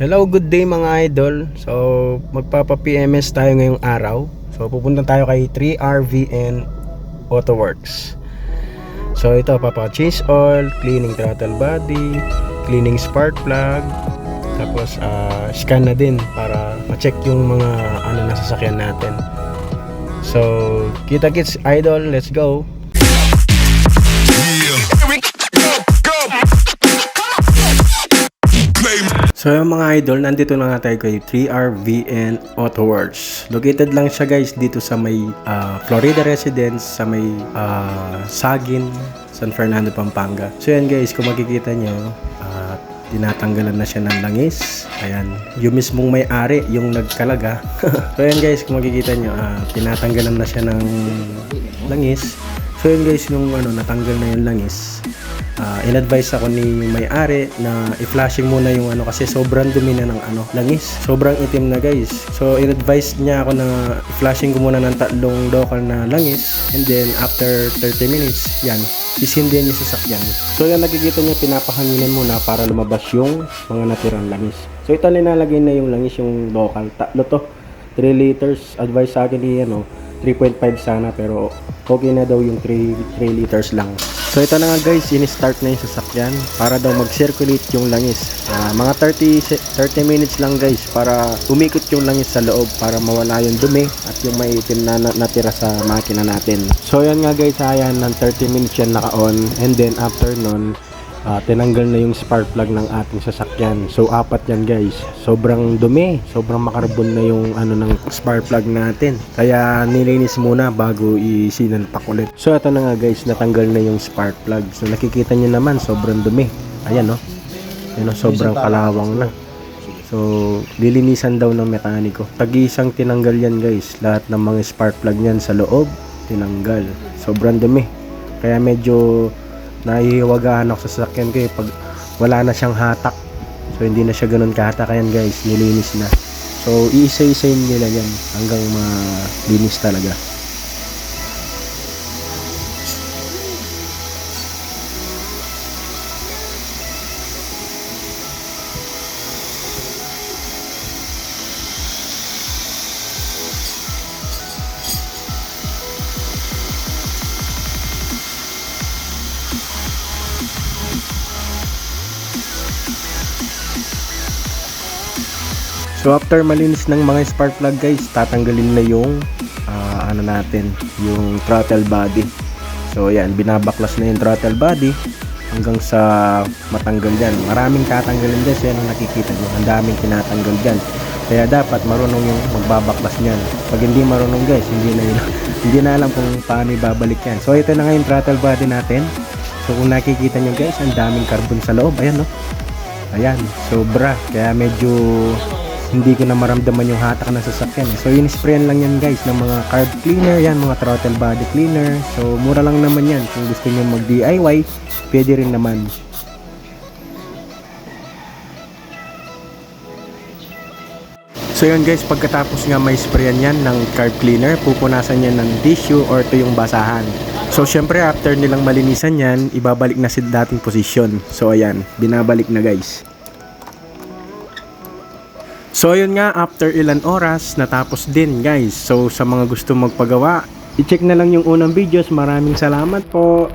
Hello, good day mga idol. So, magpapa-PMS tayo ngayong araw. So, pupunta tayo kay 3RVN Autoworks. So, ito, papa-change oil, cleaning throttle body, cleaning spark plug, tapos scan na din para ma-check yung mga na sasakyan natin. So, kita-kits idol, let's go! So yung mga idol, nandito na nga tayo kay 3RVN Autoworks. Located lang siya guys dito sa may Florida Residence, sa may Sagin, San Fernando, Pampanga. So yan guys, kung makikita nyo, tinatanggalan na siya ng langis. Ayan, yung mismong may-ari, yung nagkalaga. So yan guys, kung makikita nyo, tinatanggalan na siya ng langis. So yun guys, nung natanggal na yung langis, in-advise ako ni may-ari na i-flashing muna yung kasi sobrang dumi na ng langis. Sobrang itim na guys. So in-advise niya ako na i-flashing ko muna ng 3 local na langis, and then after 30 minutes, yan, sisindihan niya sa sakyan. So yan, nakikita niya, pinapahanginan muna para lumabas yung mga natirang langis. So ito, nilalagay na yung langis, yung local. 3 to, 3 liters. Advice sa akin ni 3.5 sana, pero okay na daw yung 3 liters lang. So ito na nga guys, in-start na yung sasakyan para daw mag-circulate yung langis. Mga 30 minutes lang guys para umikot yung langis sa loob para mawala yung dumi at yung maitim na natira sa makina natin. So yan nga guys, ayan, ng 30 minutes yan naka-on, and then after nun, tinanggal na yung spark plug ng ating sasakyan. So 4 yan guys. Sobrang dumi, sobrang makarbon na yung ng spark plug natin. Kaya nilinis muna bago isinalpak ulit. So ito na nga guys, natanggal na yung spark plug. So nakikita nyo naman, sobrang dumi. Ayan sobrang kalawang na. So lilinisan daw ng mekaniko. Tag-isang tinanggal yan guys. Lahat ng mga spark plug niyan sa loob tinanggal. Sobrang dumi. Kaya medyo nahihiwagahan ako sa sasakyan ko pag wala na siyang hatak. So hindi na siya ganun kahatak. Ayan guys, nilinis na. So iisa-isayin nila yan hanggang malinis talaga. So after malinis ng mga spark plug guys, tatanggalin na yung natin, yung throttle body. So yan, binabaklas na yung throttle body hanggang sa matanggal yan. Maraming tatanggalin guys, yan ang nakikita nyo, ang daming tinatanggal dyan. Kaya dapat marunong yung magbabaklas nyan. Pag hindi marunong guys, hindi na alam kung paano ibabalik yan. So ito na nga yung throttle body natin. So kung nakikita nyo guys, ang daming carbon sa loob. Ayan ayan, sobra. Kaya medyo hindi ko na maramdaman yung hatak ng sasakyan. So in-sprayan lang yan guys ng mga carb cleaner, yan, mga throttle body cleaner. So mura lang naman yan. Kung gusto nyo mag DIY, pwede rin naman. So yun guys, pagkatapos nga may sprayan yan ng carb cleaner, pupunasan yan ng tissue or ito yung basahan. So syempre after nilang malinisan yan, ibabalik na sa dating posisyon. So ayan, binabalik na guys. So yun nga, after ilan oras, natapos din guys. So sa mga gusto magpagawa, i-check na lang yung unang videos. Maraming salamat po.